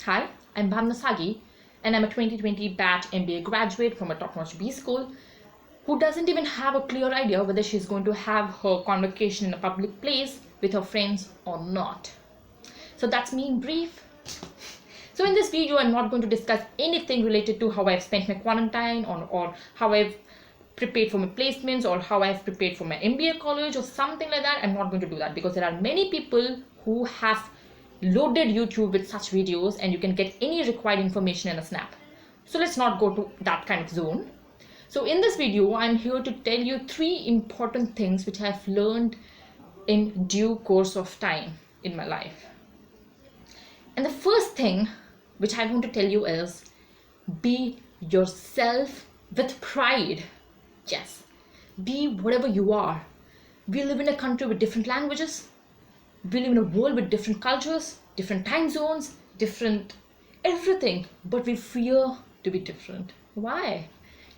Hi, I'm Bhamna Sagi, and I'm a 2020 batch MBA graduate from a top-notch B school who doesn't even have a clear idea whether she's going to have her convocation in a public place with her friends or not. So that's me in brief. So in this video, I'm not going to discuss anything related to how I've spent my quarantine or how I've prepared for my placements or how I've prepared for my MBA college or something like that. I'm not going to do that because there are many people who have loaded YouTube with such videos and you can get any required information in a snap. So let's not go to that kind of zone. So in this video, I'm here to tell you 3 important things which I've learned in due course of time in my life. And the first thing which I want to tell you is be yourself with pride. Yes, be whatever you are. We live in a country with different languages. We live in a world with different cultures, different time zones, different everything, but we fear to be different. Why?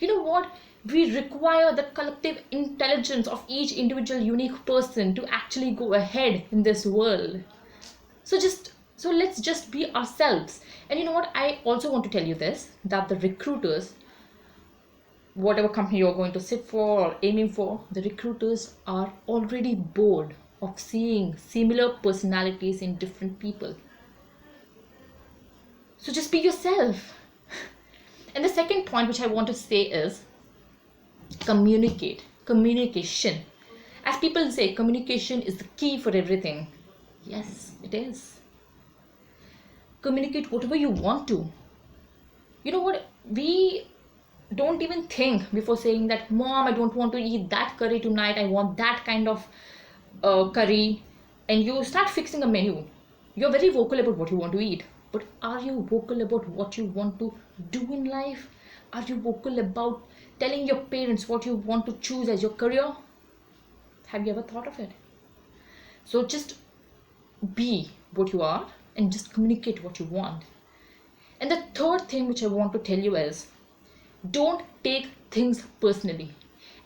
You know what? We require the collective intelligence of each individual unique person to actually go ahead in this world. So let's just be ourselves. And you know what? I also want to tell you this, that the recruiters, whatever company you're going to sit for or aiming for, the recruiters are already bored of seeing similar personalities in different people. So just be yourself. And the second point which I want to say is communication. As people say, communication is the key for everything. Yes, it is. Communicate whatever you want to. You know what? We don't even think before saying that, Mom, I don't want to eat that curry tonight. I want that kind of curry. And you start fixing a menu. You're very vocal about what you want to eat. But are you vocal about what you want to do in life? Are you vocal about telling your parents what you want to choose as your career? Have you ever thought of it? So just be what you are and just communicate what you want. And the third thing which I want to tell you is don't take things personally.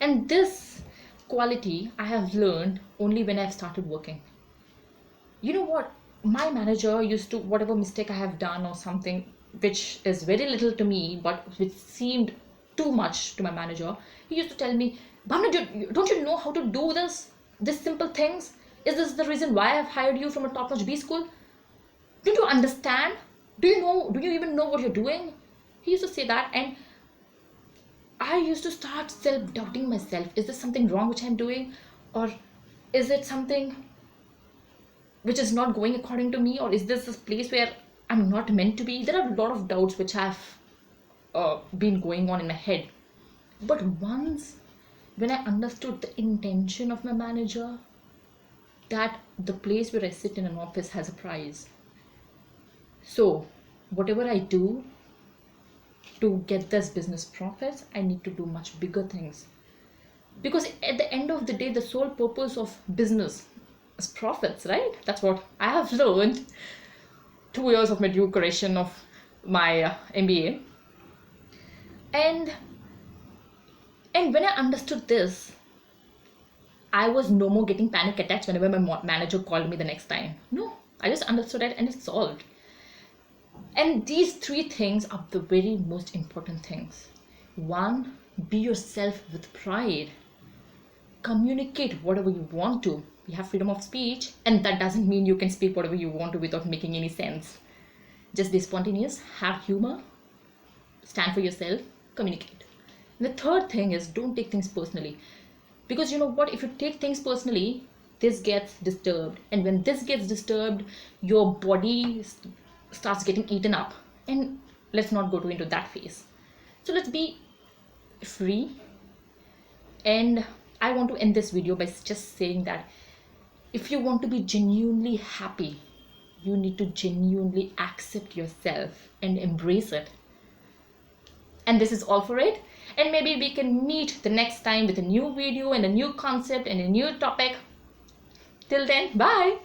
And this quality I have learned only when I've started working. You know what? My manager used to, whatever mistake I have done or something which is very little to me but which seemed too much to my manager, he used to tell me, Bhamna, don't you know how to do this simple things? Is this the reason why I've hired you from a top-notch B school? Don't you understand? Do you even know what you're doing? He used to say that, and I used to start self-doubting myself. Is there something wrong which I'm doing? Or is it something which is not going according to me? Or is this place where I'm not meant to be? There are a lot of doubts which have been going on in my head. But once, when I understood the intention of my manager, that the place where I sit in an office has a price. So, whatever I do to get this business profits, I need to do much bigger things. Because at the end of the day, the sole purpose of business is profits, right? That's what I have learned 2 years of my duration of my MBA. And when I understood this, I was no more getting panic attacks whenever my manager called me the next time. No, I just understood it and it's solved. And these 3 things are the very most important things. 1, be yourself with pride. Communicate whatever you want to. You have freedom of speech, and that doesn't mean you can speak whatever you want to without making any sense. Just be spontaneous, have humor, stand for yourself, communicate. And the third thing is don't take things personally. Because you know what, if you take things personally, this gets disturbed. And when this gets disturbed, your body starts getting eaten up. And let's not go into that phase. So let's be free. And I want to end this video by just saying that if you want to be genuinely happy, you need to genuinely accept yourself and embrace it. And this is all for it. And maybe we can meet the next time with a new video and a new concept and a new topic. Till then, bye.